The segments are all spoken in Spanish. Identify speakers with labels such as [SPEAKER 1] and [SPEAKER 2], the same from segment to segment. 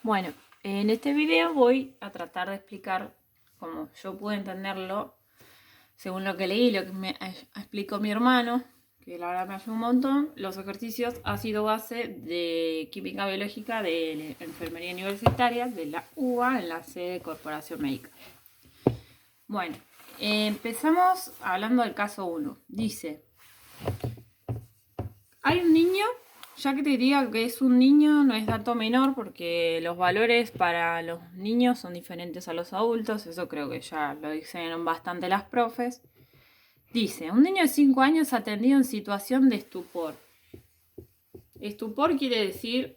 [SPEAKER 1] Bueno, en este video voy a tratar de explicar, como yo pude entenderlo, según lo que leí, lo que me explicó mi hermano, que la verdad me ayudó un montón, los ejercicios ácido base de química biológica de la enfermería universitaria de la UBA en la sede de Corporación Médica. Bueno, empezamos hablando del caso 1. Dice, hay un niño, ya que te diga que es un niño, no es dato menor porque los valores para los niños son diferentes a los adultos, eso creo que ya lo dijeron bastante las profes. Dice, un niño de 5 años atendido en situación de estupor. Estupor quiere decir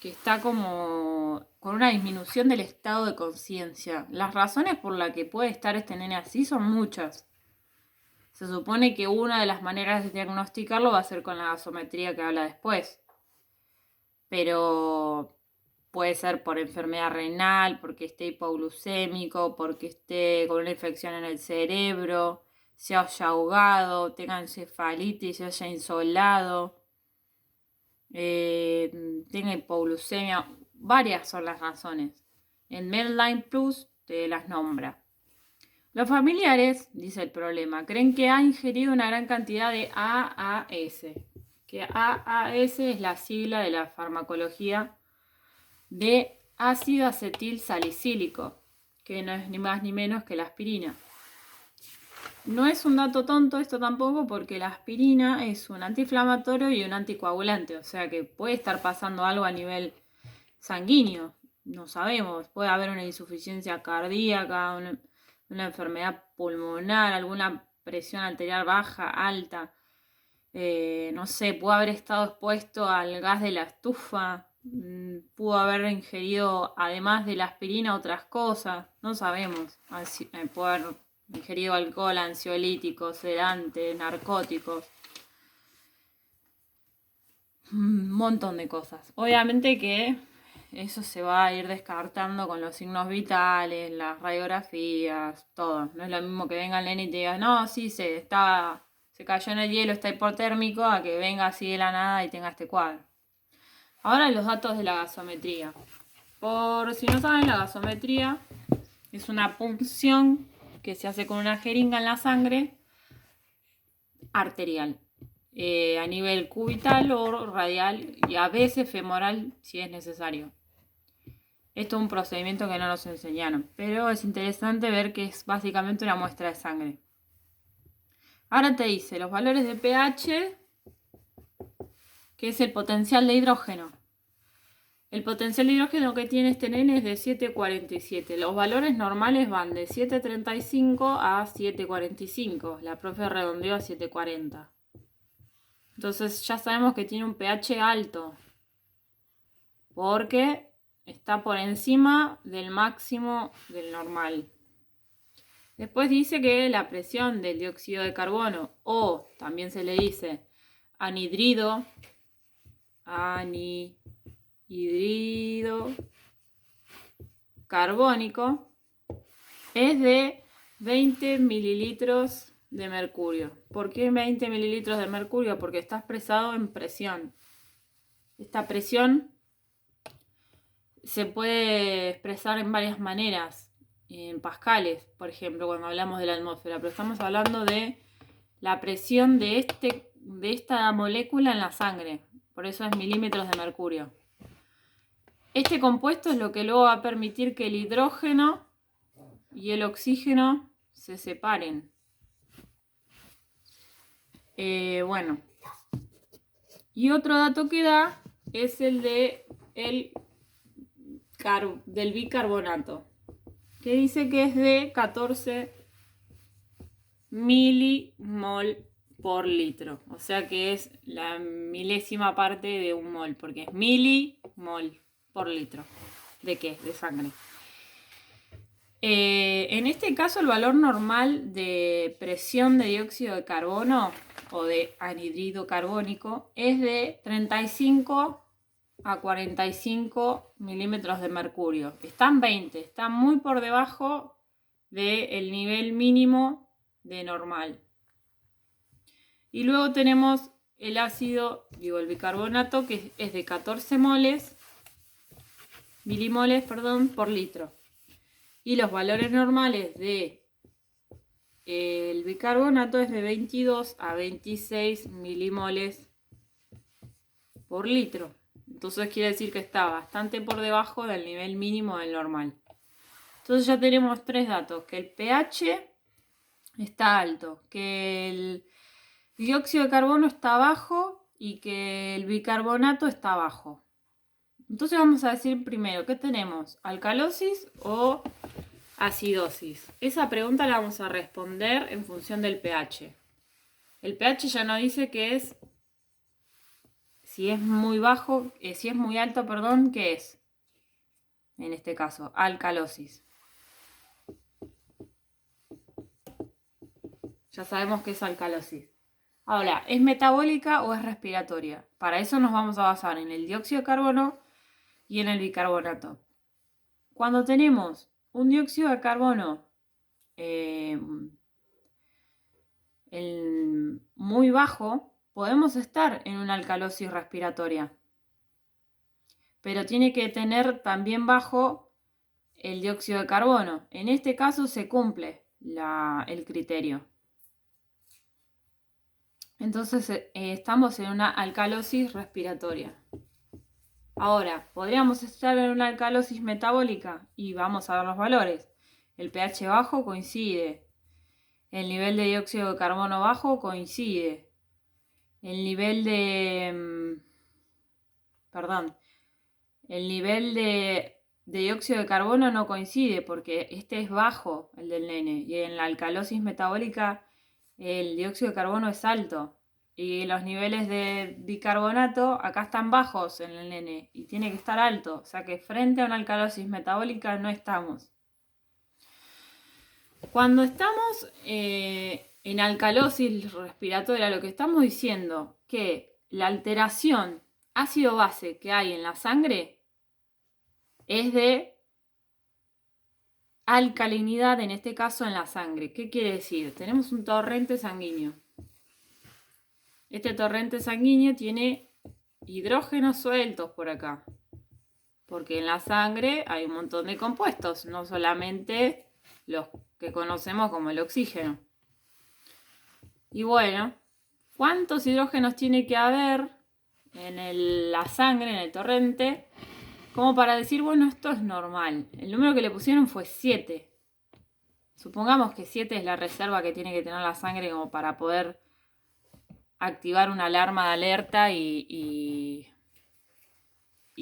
[SPEAKER 1] que está como con una disminución del estado de conciencia. Las razones por las que puede estar este nene así son muchas. Se supone que una de las maneras de diagnosticarlo va a ser con la gasometría que habla después. Pero puede ser por enfermedad renal, porque esté hipoglucémico, porque esté con una infección en el cerebro, se haya ahogado, tenga encefalitis, se haya insolado, tenga hipoglucemia. Varias son las razones. En Medline Plus te las nombra. Los familiares, dice el problema, creen que ha ingerido una gran cantidad de AAS, que AAS es la sigla de la farmacología de ácido acetil salicílico, que no es ni más ni menos que la aspirina. No es un dato tonto esto tampoco, porque la aspirina es un antiinflamatorio y un anticoagulante, o sea que puede estar pasando algo a nivel sanguíneo, no sabemos, puede haber una insuficiencia cardíaca, una enfermedad pulmonar, alguna presión arterial baja, alta, no sé, pudo haber estado expuesto al gas de la estufa, pudo haber ingerido además de la aspirina otras cosas, no sabemos, pudo haber ingerido alcohol, ansiolíticos, sedantes, narcóticos, un montón de cosas. Obviamente que eso se va a ir descartando con los signos vitales, las radiografías, todo. No es lo mismo que venga el nene y te diga, no, sí, se cayó en el hielo, está hipotérmico, a que venga así de la nada y tenga este cuadro. Ahora los datos de la gasometría. Por si no saben, la gasometría es una punción que se hace con una jeringa en la sangre arterial. A nivel cubital o radial y a veces femoral si es necesario. Esto es un procedimiento que no nos enseñaron, pero es interesante ver que es básicamente una muestra de sangre. Ahora te dice los valores de pH, que es el potencial de hidrógeno. El potencial de hidrógeno que tiene este nene es de 7,47. Los valores normales van de 7,35 a 7,45. La profe redondeó a 7,40. Entonces ya sabemos que tiene un pH alto, porque está por encima del máximo del normal. Después dice que la presión del dióxido de carbono, o también se le dice anhidrido carbónico, es de 20 mililitros de mercurio. ¿Por qué 20 mililitros de mercurio? Porque está expresado en presión. Esta presión se puede expresar en varias maneras, en pascales, por ejemplo, cuando hablamos de la atmósfera, pero estamos hablando de la presión de esta molécula en la sangre, por eso es milímetros de mercurio. Este compuesto es lo que luego va a permitir que el hidrógeno y el oxígeno se separen. Bueno, y otro dato que da es el del bicarbonato, que dice que es de 14 milimol por litro. O sea que es la milésima parte de un mol, porque es milimol por litro. ¿De qué? De sangre. En este caso el valor normal de presión de dióxido de carbono o de anhídrido carbónico es de 35 a 45 milímetros de mercurio. Están 20, está muy por debajo del nivel mínimo de normal. Y luego tenemos el bicarbonato, que es de 14 moles milimoles, por litro. Y los valores normales de el bicarbonato es de 22 a 26 milimoles por litro. Entonces quiere decir que está bastante por debajo del nivel mínimo del normal. Entonces ya tenemos tres datos: que el pH está alto, que el dióxido de carbono está bajo y que el bicarbonato está bajo. Entonces vamos a decir primero, ¿qué tenemos? ¿Alcalosis o acidosis? Esa pregunta la vamos a responder en función del pH. El pH ya nos dice que es, si es muy bajo, si es muy alto, ¿qué es? En este caso, alcalosis. Ya sabemos que es alcalosis. Ahora, ¿es metabólica o es respiratoria? Para eso nos vamos a basar en el dióxido de carbono y en el bicarbonato. Cuando tenemos un dióxido de carbono muy bajo, podemos estar en una alcalosis respiratoria. Pero tiene que tener también bajo el dióxido de carbono. En este caso se cumple el criterio. Entonces estamos en una alcalosis respiratoria. Ahora, podríamos estar en una alcalosis metabólica y vamos a ver los valores. El pH bajo coincide. El nivel de dióxido de carbono bajo coincide. El nivel de... El nivel de dióxido de carbono no coincide porque este es bajo, el del nene. Y en la alcalosis metabólica el dióxido de carbono es alto. Y los niveles de bicarbonato acá están bajos en el nene y tiene que estar alto. O sea que frente a una alcalosis metabólica no estamos. Cuando estamos en alcalosis respiratoria, lo que estamos diciendo que la alteración ácido-base que hay en la sangre es de alcalinidad, en este caso en la sangre. ¿Qué quiere decir? Tenemos un torrente sanguíneo. Este torrente sanguíneo tiene hidrógenos sueltos por acá, porque en la sangre hay un montón de compuestos, no solamente los que conocemos como el oxígeno. Y bueno, ¿cuántos hidrógenos tiene que haber en la sangre, en el torrente, como para decir, bueno, esto es normal? El número que le pusieron fue 7. Supongamos que 7 es la reserva que tiene que tener la sangre como para poder activar una alarma de alerta y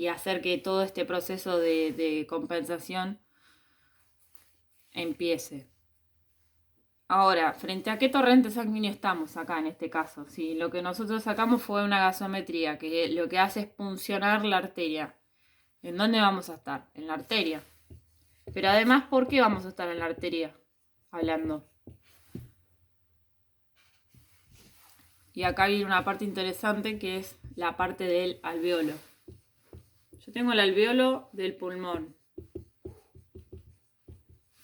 [SPEAKER 1] hacer que todo este proceso de compensación empiece. Ahora, ¿frente a qué torrente sanguíneo estamos acá en este caso? Si lo que nosotros sacamos fue una gasometría, que lo que hace es puncionar la arteria. ¿En dónde vamos a estar? En la arteria. Pero además, ¿por qué vamos a estar en la arteria? Hablando. Y acá viene una parte interesante que es la parte del alveolo. Yo tengo el alveolo del pulmón.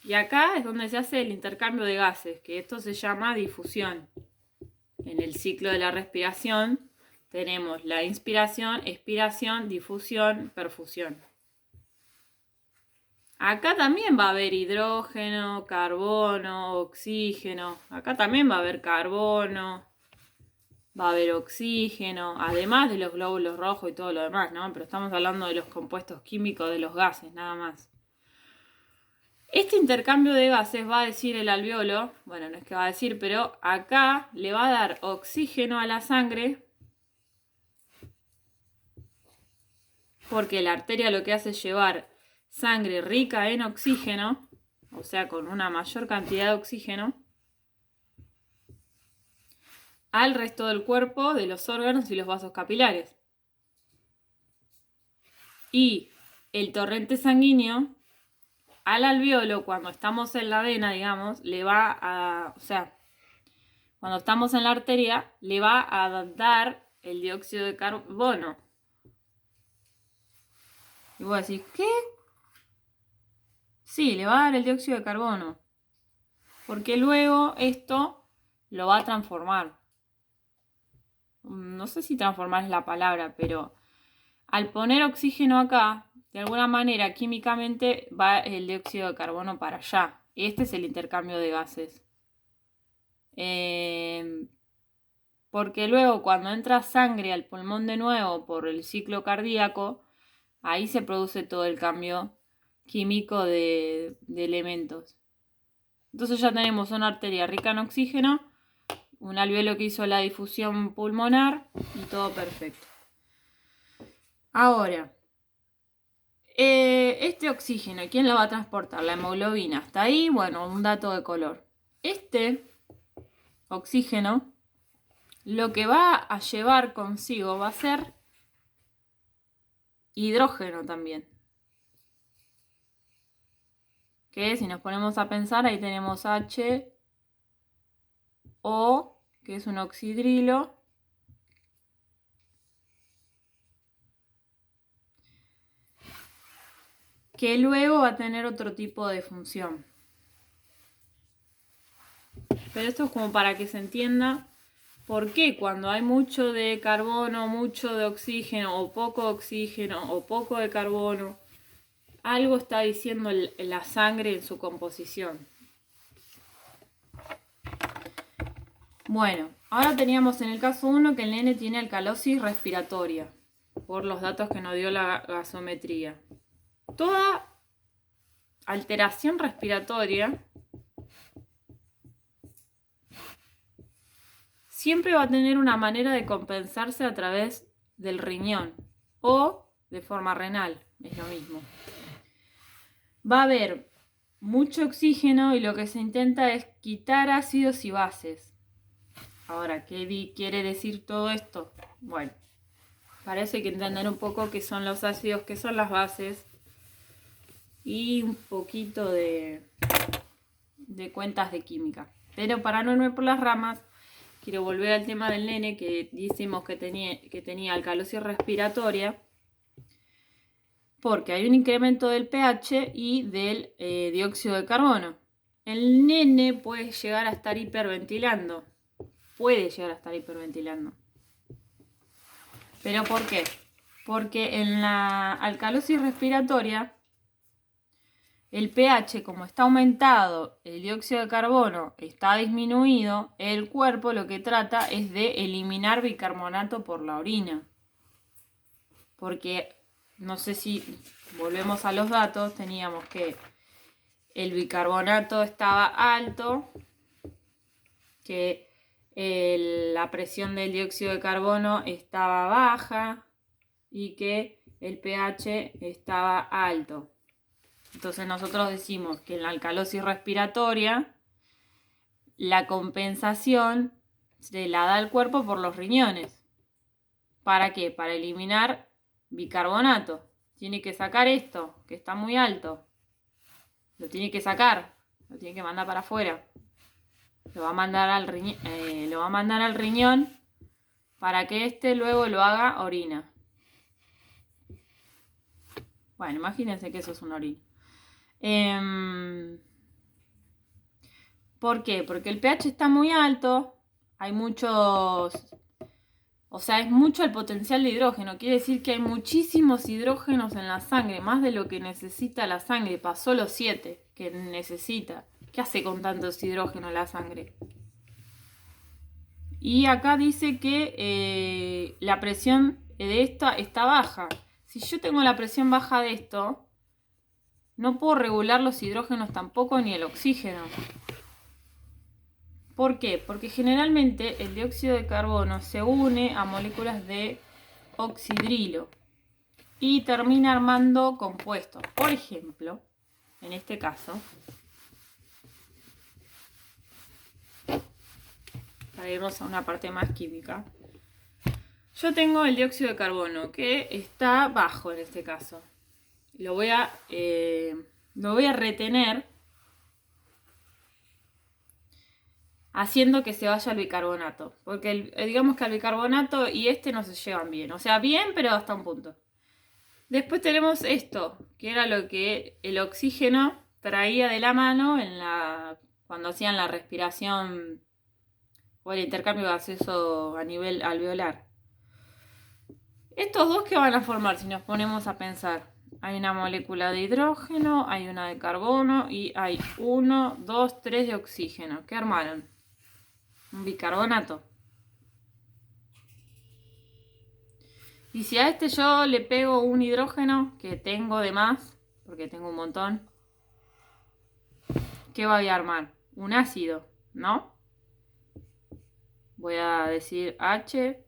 [SPEAKER 1] Y acá es donde se hace el intercambio de gases, que esto se llama difusión. En el ciclo de la respiración tenemos la inspiración, expiración, difusión, perfusión. Acá también va a haber hidrógeno, carbono, oxígeno. Acá también va a haber carbono, va a haber oxígeno, además de los glóbulos rojos y todo lo demás, ¿no? Pero estamos hablando de los compuestos químicos de los gases, nada más. Este intercambio de gases va a decir el alveolo, bueno, no es que va a decir, pero acá le va a dar oxígeno a la sangre, porque la arteria lo que hace es llevar sangre rica en oxígeno, o sea, con una mayor cantidad de oxígeno, al resto del cuerpo, de los órganos y los vasos capilares. Y el torrente sanguíneo al alveolo, cuando estamos en la vena, digamos, le va a, o sea, cuando estamos en la arteria, le va a dar el dióxido de carbono. Y vos decís, ¿qué? Sí, le va a dar el dióxido de carbono. Porque luego esto lo va a transformar. No sé si transformar es la palabra, pero al poner oxígeno acá, de alguna manera, químicamente, va el dióxido de carbono para allá. Este es el intercambio de gases. Porque luego cuando entra sangre al pulmón de nuevo por el ciclo cardíaco, ahí se produce todo el cambio químico de elementos. Entonces ya tenemos una arteria rica en oxígeno, un alveolo que hizo la difusión pulmonar y todo perfecto. Ahora, este oxígeno, ¿quién lo va a transportar? La hemoglobina. Hasta ahí, bueno, un dato de color. Este oxígeno lo que va a llevar consigo va a ser hidrógeno también. Que si nos ponemos a pensar, ahí tenemos HO, que es un oxidrilo. Que luego va a tener otro tipo de función. Pero esto es como para que se entienda por qué cuando hay mucho de carbono, mucho de oxígeno, o poco de carbono, algo está diciendo la sangre en su composición. Bueno, ahora teníamos en el caso 1 que el nene tiene alcalosis respiratoria, por los datos que nos dio la gasometría. Toda alteración respiratoria siempre va a tener una manera de compensarse a través del riñón o de forma renal, es lo mismo. Va a haber mucho oxígeno y lo que se intenta es quitar ácidos y bases. Ahora, ¿qué quiere decir todo esto? Bueno, parece que entender un poco qué son los ácidos, qué son las bases y un poquito de cuentas de química. Pero para no irme por las ramas, quiero volver al tema del nene que decimos que tenía alcalosis respiratoria, porque hay un incremento del pH y del dióxido de carbono. El nene puede llegar a estar hiperventilando. ¿Pero por qué? Porque en la alcalosis respiratoria, el pH, como está aumentado, el dióxido de carbono está disminuido, el cuerpo lo que trata es de eliminar bicarbonato por la orina. Porque, no sé si volvemos a los datos, teníamos que el bicarbonato estaba alto, que la presión del dióxido de carbono estaba baja y que el pH estaba alto. Entonces nosotros decimos que en la alcalosis respiratoria la compensación se la da al cuerpo por los riñones. ¿Para qué? Para eliminar bicarbonato. Tiene que sacar esto, que está muy alto. Lo tiene que sacar, lo tiene que mandar para afuera. Lo va a mandar al riñón para que éste luego lo haga orina. Bueno, imagínense que eso es una orina. ¿Por qué? Porque el pH está muy alto, hay muchos, o sea, es mucho el potencial de hidrógeno, quiere decir que hay muchísimos hidrógenos en la sangre, más de lo que necesita la sangre, pasó los 7 que necesita. ¿Qué hace con tantos hidrógenos la sangre? Y acá dice que la presión de esta está baja. Si yo tengo la presión baja de esto, no puedo regular los hidrógenos tampoco ni el oxígeno. ¿Por qué? Porque generalmente el dióxido de carbono se une a moléculas de oxidrilo y termina armando compuestos. Por ejemplo, en este caso, para irnos a una parte más química, yo tengo el dióxido de carbono que está bajo en este caso. Lo voy a retener haciendo que se vaya el bicarbonato. Porque digamos que el bicarbonato y este no se llevan bien. O sea, bien, pero hasta un punto. Después tenemos esto, que era lo que el oxígeno traía de la mano cuando hacían la respiración o el intercambio gaseoso a nivel alveolar. Estos dos que van a formar si nos ponemos a pensar. Hay una molécula de hidrógeno, hay una de carbono y hay 1, 2, 3 de oxígeno. ¿Qué armaron? Un bicarbonato. Y si a este yo le pego un hidrógeno, que tengo de más, porque tengo un montón, ¿qué voy a armar? Un ácido, ¿no? Voy a decir H.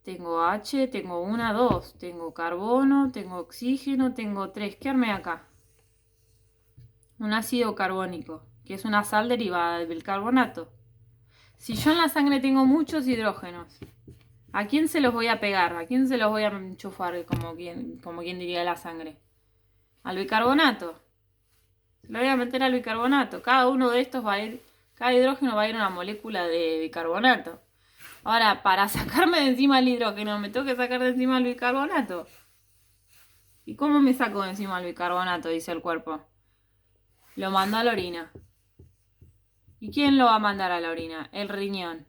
[SPEAKER 1] Tengo H, tengo 1, 2, tengo carbono, tengo oxígeno, tengo 3. ¿Qué armé acá? Un ácido carbónico, que es una sal derivada del bicarbonato. Si yo en la sangre tengo muchos hidrógenos, ¿a quién se los voy a pegar? ¿A quién se los voy a enchufar, como quien diría la sangre? Al bicarbonato. Se lo voy a meter al bicarbonato. Cada uno de estos va a ir, cada hidrógeno va a ir a una molécula de bicarbonato. Ahora, para sacarme de encima el hidrógeno, me tengo que sacar de encima el bicarbonato. ¿Y cómo me saco de encima el bicarbonato? Dice el cuerpo. Lo mando a la orina. ¿Y quién lo va a mandar a la orina? El riñón.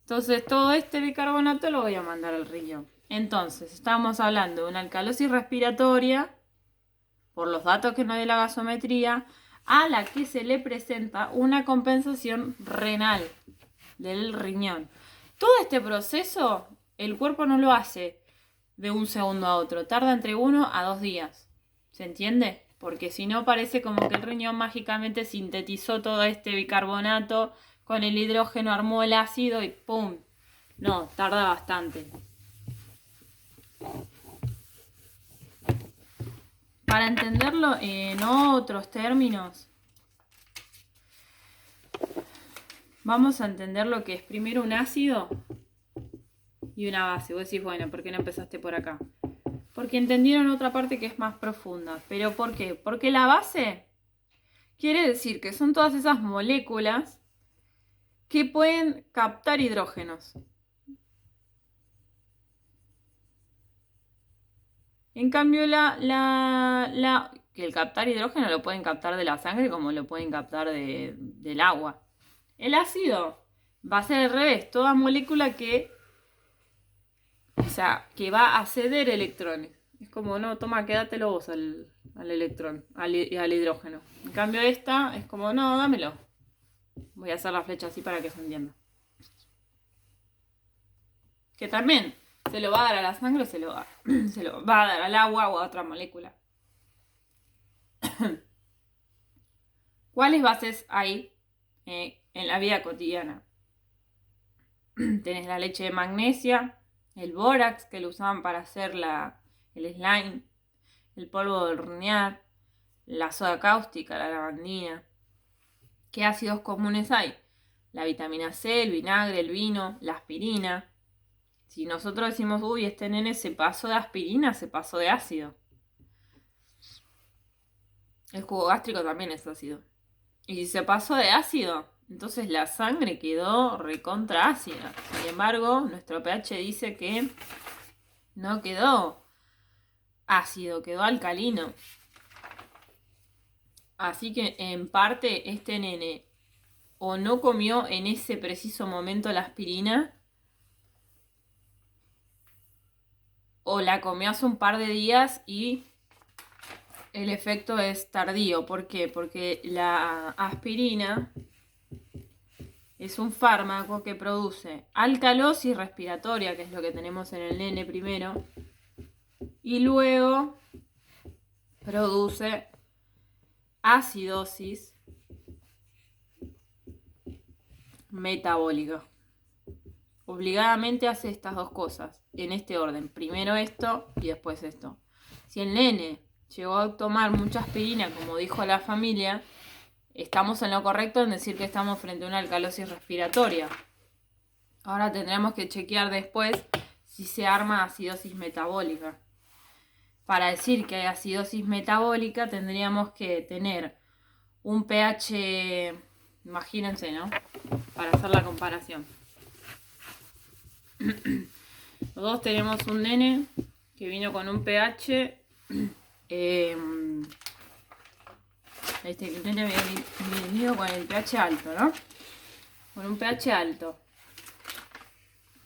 [SPEAKER 1] Entonces, todo este bicarbonato lo voy a mandar al riñón. Entonces, estamos hablando de una alcalosis respiratoria, por los datos que nos dio la gasometría, a la que se le presenta una compensación renal del riñón. Todo este proceso el cuerpo no lo hace de un segundo a otro, tarda entre 1 a 2 días. ¿Se entiende? Porque si no parece como que el riñón mágicamente sintetizó todo este bicarbonato con el hidrógeno, armó el ácido y ¡pum! No, tarda bastante. Para entenderlo en otros términos, vamos a entender lo que es primero un ácido y una base. Vos decís, bueno, ¿por qué no empezaste por acá? Porque entendieron otra parte que es más profunda. ¿Pero por qué? Porque la base quiere decir que son todas esas moléculas que pueden captar hidrógenos. En cambio, que el captar hidrógeno lo pueden captar de la sangre como lo pueden captar del agua. El ácido va a ser al revés, toda molécula que va a ceder electrones. Es como, no, toma, quédatelo vos al electrón, al hidrógeno. En cambio esta es como, no, dámelo. Voy a hacer la flecha así para que se entienda. Que también se lo va a dar a la sangre o se lo va a dar al agua o a otra molécula. ¿Cuáles bases hay en la vida cotidiana? Tenés la leche de magnesia, el bórax que lo usaban para hacer el slime, el polvo de hornear, la soda cáustica, la lavandina. ¿Qué ácidos comunes hay? La vitamina C, el vinagre, el vino, la aspirina. Si nosotros decimos, uy, este nene se pasó de aspirina, se pasó de ácido. El jugo gástrico también es ácido. Y si se pasó de ácido, entonces la sangre quedó recontra ácida. Sin embargo, nuestro pH dice que no quedó ácido, quedó alcalino. Así que en parte este nene o no comió en ese preciso momento la aspirina, o la comió hace un par de días y el efecto es tardío. ¿Por qué? Porque la aspirina es un fármaco que produce alcalosis respiratoria, que es lo que tenemos en el nene primero, y luego produce acidosis metabólica. Obligadamente hace estas dos cosas, en este orden. Primero esto y después esto. Si el nene llegó a tomar mucha aspirina, como dijo la familia, estamos en lo correcto en decir que estamos frente a una alcalosis respiratoria. Ahora tendremos que chequear después si se arma acidosis metabólica. Para decir que hay acidosis metabólica tendríamos que tener un pH, imagínense, ¿no? Para hacer la comparación. Nosotros tenemos un nene que vino con un pH, este nene vino con el pH alto, ¿no? Con un pH alto.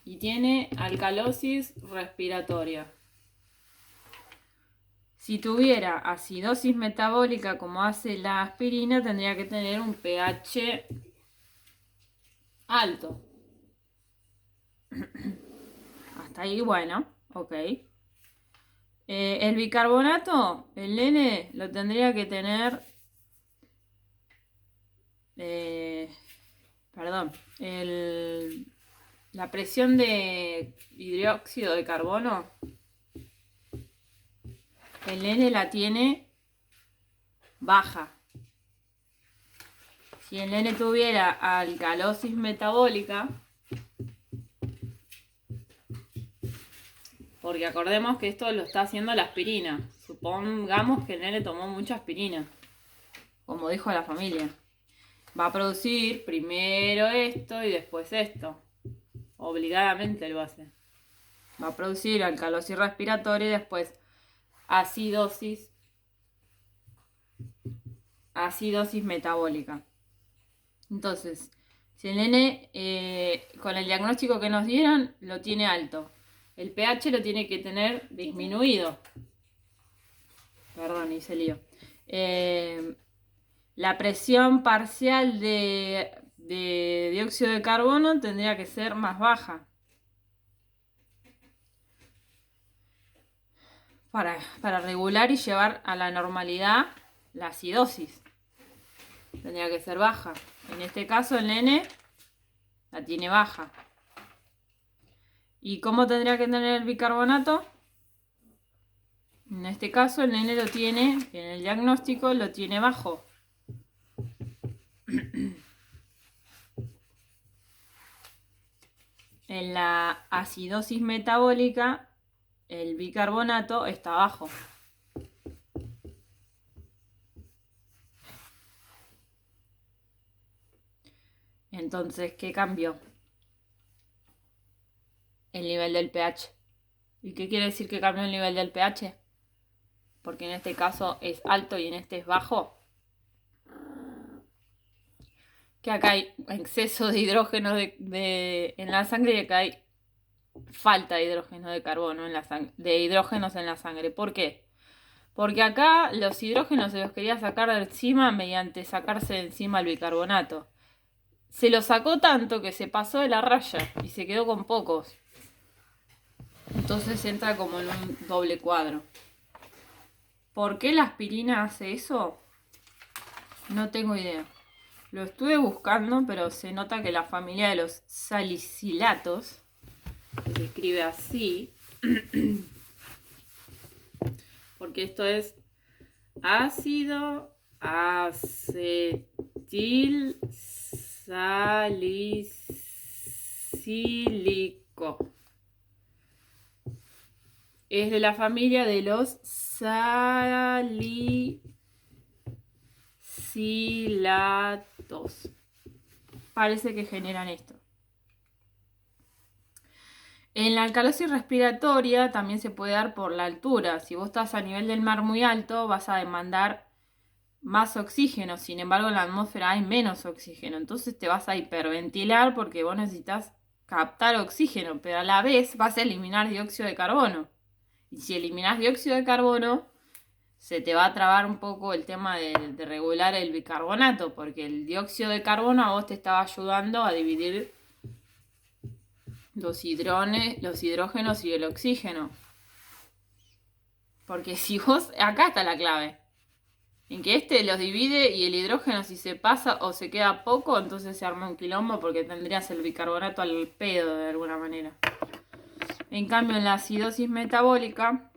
[SPEAKER 1] Y tiene alcalosis respiratoria. Si tuviera acidosis metabólica como hace la aspirina, tendría que tener un pH alto. Hasta ahí, bueno, ok. El bicarbonato, el nene lo tendría que tener, perdón, la presión de hidróxido de carbono, el nene la tiene baja. Si el nene tuviera alcalosis metabólica, porque acordemos que esto lo está haciendo la aspirina. Supongamos que el nene tomó mucha aspirina, como dijo la familia. Va a producir primero esto y después esto. Obligadamente lo hace. Va a producir alcalosis respiratoria y después acidosis metabólica. Entonces, si el nene con el diagnóstico que nos dieron lo tiene alto, el pH lo tiene que tener disminuido. Perdón, hice lío. La presión parcial de dióxido de carbono tendría que ser más baja. Para regular y llevar a la normalidad la acidosis. Tendría que ser baja. En este caso el nene la tiene baja. ¿Y cómo tendría que tener el bicarbonato? En este caso el nene lo tiene, en el diagnóstico lo tiene bajo. En la acidosis metabólica el bicarbonato está bajo. Entonces, ¿qué cambió? El nivel del pH. ¿Y qué quiere decir que cambió el nivel del pH? Porque en este caso es alto y en este es bajo. Que acá hay exceso de hidrógeno en la sangre y acá hay falta de hidrógeno de carbono en la sangre, de hidrógenos en la sangre. ¿Por qué? Porque acá los hidrógenos se los quería sacar de encima mediante sacarse de encima el bicarbonato. Se lo sacó tanto que se pasó de la raya y se quedó con pocos. Entonces entra como en un doble cuadro. ¿Por qué la aspirina hace eso? No tengo idea. Lo estuve buscando, pero se nota que la familia de los salicilatos, que se escribe así, porque esto es ácido acetil salicílico. Es de la familia de los salicilatos. Parece que generan esto. En la alcalosis respiratoria también se puede dar por la altura. Si vos estás a nivel del mar muy alto, vas a demandar más oxígeno. Sin embargo, en la atmósfera hay menos oxígeno. Entonces te vas a hiperventilar porque vos necesitas captar oxígeno, pero a la vez vas a eliminar dióxido de carbono. Y si eliminas dióxido de carbono, se te va a trabar un poco el tema de regular el bicarbonato, porque el dióxido de carbono a vos te estaba ayudando a dividir los hidrógenos y el oxígeno. Porque si vos, acá está la clave, en que este los divide y el hidrógeno si se pasa o se queda poco, entonces se arma un quilombo porque tendrías el bicarbonato al pedo de alguna manera. En cambio en la acidosis metabólica,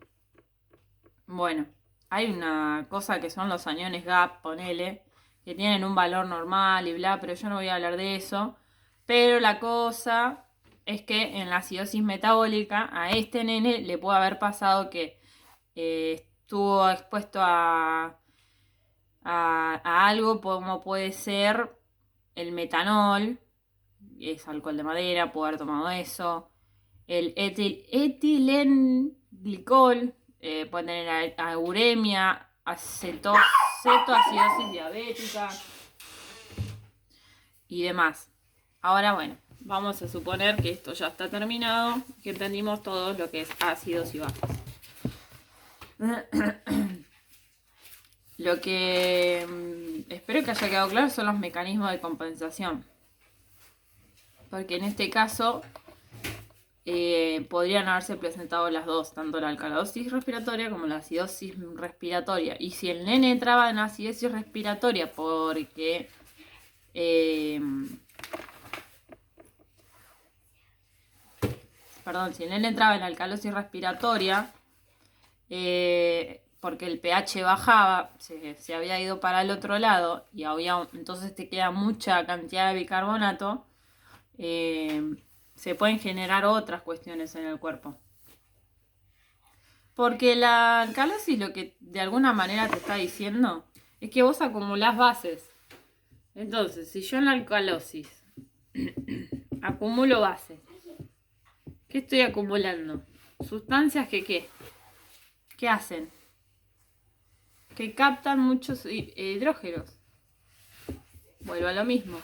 [SPEAKER 1] bueno, hay una cosa que son los aniones GAP, ponele, que tienen un valor normal y bla, pero yo no voy a hablar de eso. Pero la cosa es que en la acidosis metabólica a este nene le puede haber pasado que estuvo expuesto a algo como puede ser el metanol, es alcohol de madera, puede haber tomado eso, el etilenglicol, puede tener uremia, cetoacidosis diabética y demás. Ahora bueno, vamos a suponer que esto ya está terminado, que entendimos todo lo que es ácidos y bases. Lo que espero que haya quedado claro son los mecanismos de compensación. Porque en este caso podrían haberse presentado las dos, tanto la alcalosis respiratoria como la acidosis respiratoria. Y si el nene entraba en acidosis respiratoria porque si el nene entraba en alcalosis respiratoria porque el pH bajaba, se había ido para el otro lado y entonces te queda mucha cantidad de bicarbonato, se pueden generar otras cuestiones en el cuerpo. Porque la alcalosis lo que de alguna manera te está diciendo es que vos acumulás bases. Entonces, si yo en la alcalosis acumulo bases, ¿qué estoy acumulando? Sustancias que ¿qué hacen? Que captan muchos hidrógenos. Vuelvo a lo mismo.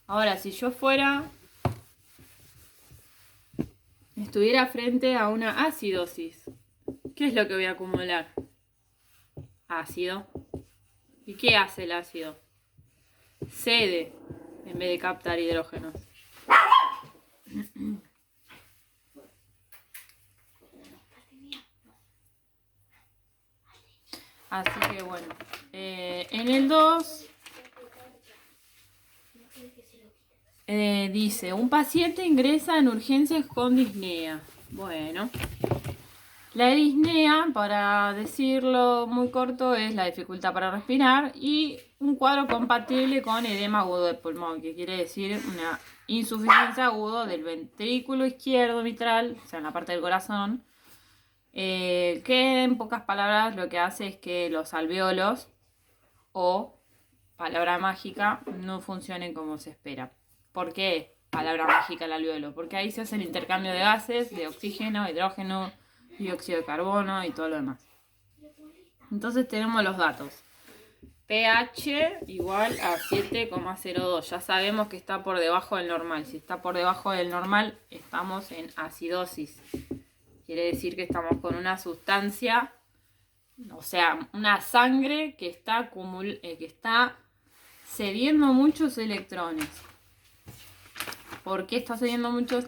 [SPEAKER 1] Ahora, si yo estuviera frente a una acidosis, ¿qué es lo que voy a acumular? Ácido. ¿Y qué hace el ácido? Cede en vez de captar hidrógenos. Así que bueno, en el 2 dice, un paciente ingresa en urgencias con disnea. Bueno, la disnea, para decirlo muy corto, es la dificultad para respirar y un cuadro compatible con edema agudo del pulmón, que quiere decir una insuficiencia aguda del ventrículo izquierdo mitral, o sea, en la parte del corazón, que en pocas palabras lo que hace es que los alvéolos, o palabra mágica, no funcionen como se espera. ¿Por qué palabra mágica el alvéolo? Porque ahí se hace el intercambio de gases, de oxígeno, hidrógeno, dióxido de carbono y todo lo demás. Entonces tenemos los datos. pH igual a 7,02. Ya sabemos que está por debajo del normal. Si está por debajo del normal, estamos en acidosis. Quiere decir que estamos con una sustancia, o sea, una sangre que está cediendo muchos electrones. ¿Por qué está cediendo muchos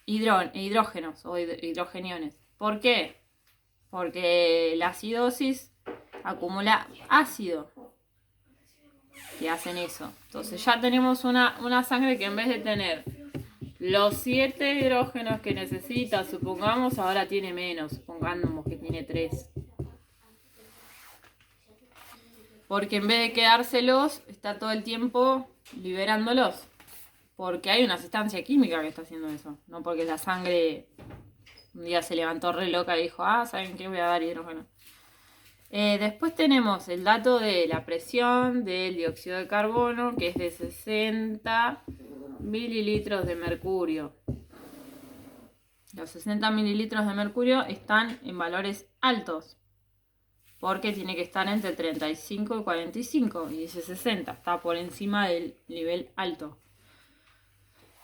[SPEAKER 1] hidrógenos o hidrogeniones? ¿Por qué? Porque la acidosis acumula ácido. Que hacen eso. Entonces ya tenemos una sangre que en vez de tener los 7 hidrógenos que necesita, supongamos, ahora tiene menos. Supongamos que tiene 3. Porque en vez de quedárselos, está todo el tiempo liberándolos. Porque hay una sustancia química que está haciendo eso. No porque la sangre un día se levantó re loca y dijo, ¿saben qué? Voy a dar hidrógeno. Después tenemos el dato de la presión del dióxido de carbono, que es de 60 mililitros de mercurio. Los 60 mililitros de mercurio están en valores altos, porque tiene que estar entre 35 y 45, y dice 60, está por encima del nivel alto.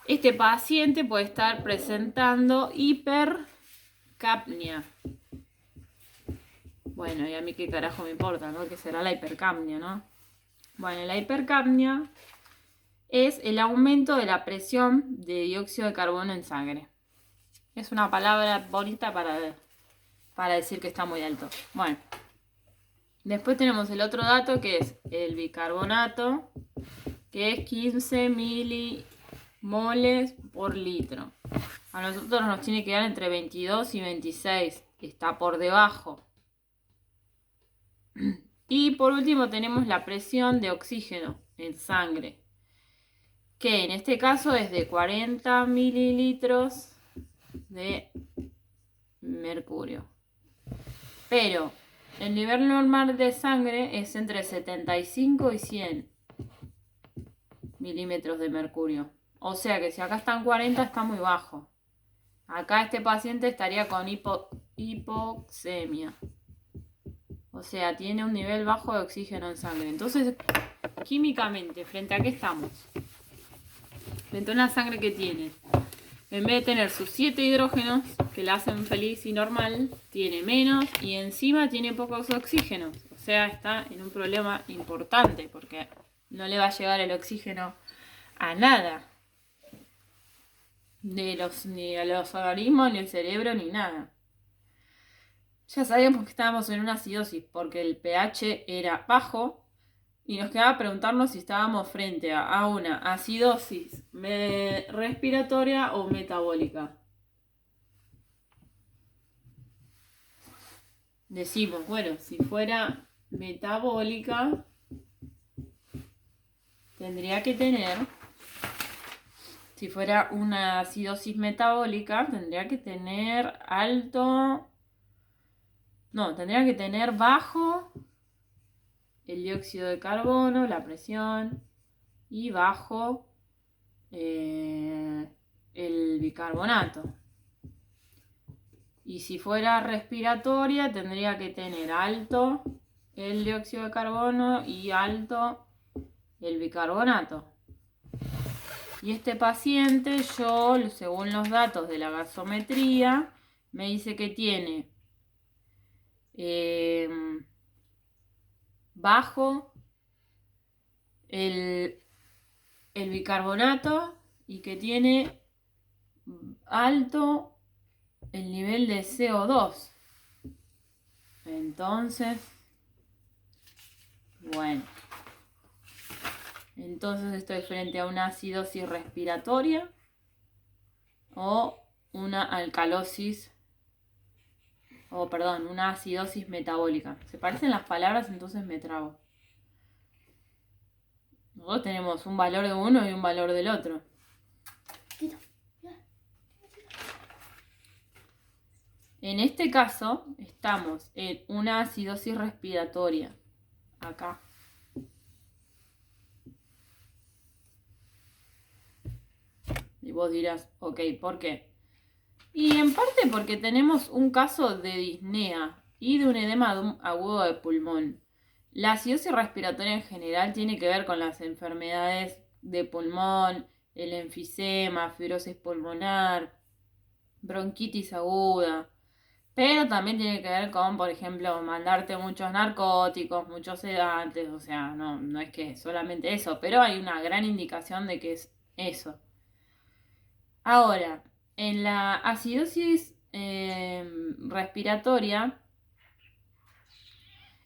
[SPEAKER 1] Este paciente puede estar presentando hipercapnia. Bueno, y a mí qué carajo me importa, ¿no? Que será la hipercapnia, ¿no? Bueno, la hipercapnia es el aumento de la presión de dióxido de carbono en sangre. Es una palabra bonita para decir que está muy alto. Bueno, después tenemos el otro dato que es el bicarbonato, que es 15 milimoles por litro. A nosotros nos tiene que dar entre 22 y 26, está por debajo. Y por último tenemos la presión de oxígeno en sangre, que en este caso es de 40 mililitros de mercurio. Pero el nivel normal de sangre es entre 75 y 100 milímetros de mercurio. O sea que si acá están 40 está muy bajo. Acá este paciente estaría con hipoxemia. O sea, tiene un nivel bajo de oxígeno en sangre. Entonces, químicamente, ¿frente a qué estamos? Frente a una sangre que tiene En vez de tener sus 7 hidrógenos que la hacen feliz y normal, tiene menos y encima tiene pocos oxígenos. O sea, está en un problema importante porque no le va a llegar el oxígeno a nada. Ni a los organismos, ni el cerebro, ni nada. Ya sabíamos que estábamos en una acidosis porque el pH era bajo y nos quedaba preguntarnos si estábamos frente a una acidosis respiratoria o metabólica. Decimos, bueno, si fuera metabólica, tendría que tener, si fuera una acidosis metabólica, tendría que tener tendría que tener bajo el dióxido de carbono, la presión, y bajo el bicarbonato. Y si fuera respiratoria, tendría que tener alto el dióxido de carbono y alto el bicarbonato. Y este paciente, yo, según los datos de la gasometría, me dice que tiene bajo el bicarbonato y que tiene alto el nivel de CO2. Entonces, bueno, entonces estoy frente a una acidosis respiratoria o una alcalosis, una acidosis metabólica. Se parecen las palabras, entonces me trabo. Nosotros tenemos un valor de uno y un valor del otro. En este caso, estamos en una acidosis respiratoria. Acá. Y vos dirás, ok, ¿por qué? Y en parte porque tenemos un caso de disnea y de un edema agudo de pulmón. La acidosis respiratoria en general tiene que ver con las enfermedades de pulmón, el enfisema, fibrosis pulmonar, bronquitis aguda. Pero también tiene que ver con, por ejemplo, mandarte muchos narcóticos, muchos sedantes, o sea, no es que solamente eso, pero hay una gran indicación de que es eso. Ahora, en la acidosis respiratoria,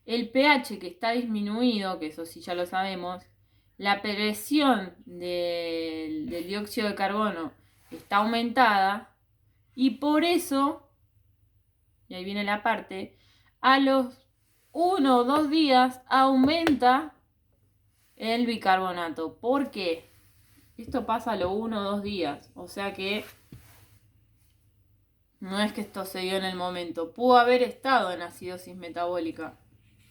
[SPEAKER 1] el pH que está disminuido, que eso sí ya lo sabemos, la presión del dióxido de carbono está aumentada y por eso, y ahí viene la parte, a los 1 o 2 días aumenta el bicarbonato. ¿Por qué? Esto pasa a los 1 o 2 días, o sea que no es que esto se dio en el momento. Pudo haber estado en acidosis metabólica,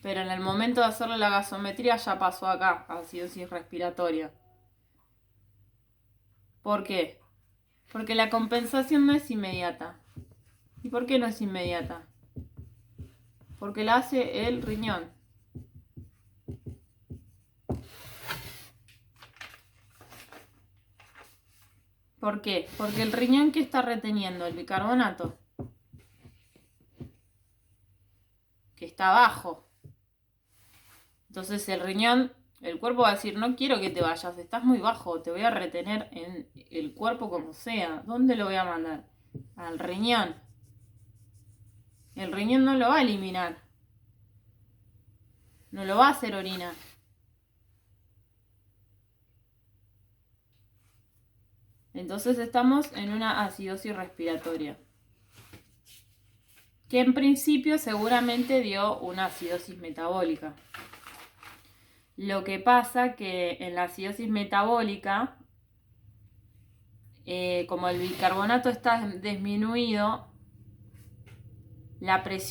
[SPEAKER 1] pero en el momento de hacerle la gasometría ya pasó acá, acidosis respiratoria. ¿Por qué? Porque la compensación no es inmediata. ¿Y por qué no es inmediata? Porque la hace el riñón. ¿Por qué? Porque el riñón, ¿qué está reteniendo? El bicarbonato, que está abajo. Entonces el riñón, el cuerpo va a decir, no quiero que te vayas, estás muy bajo, te voy a retener en el cuerpo como sea. ¿Dónde lo voy a mandar? Al riñón. El riñón no lo va a eliminar. No lo va a hacer orina. Entonces estamos en una acidosis respiratoria, que en principio seguramente dio una acidosis metabólica. Lo que pasa que en la acidosis metabólica, como el bicarbonato está disminuido, la presión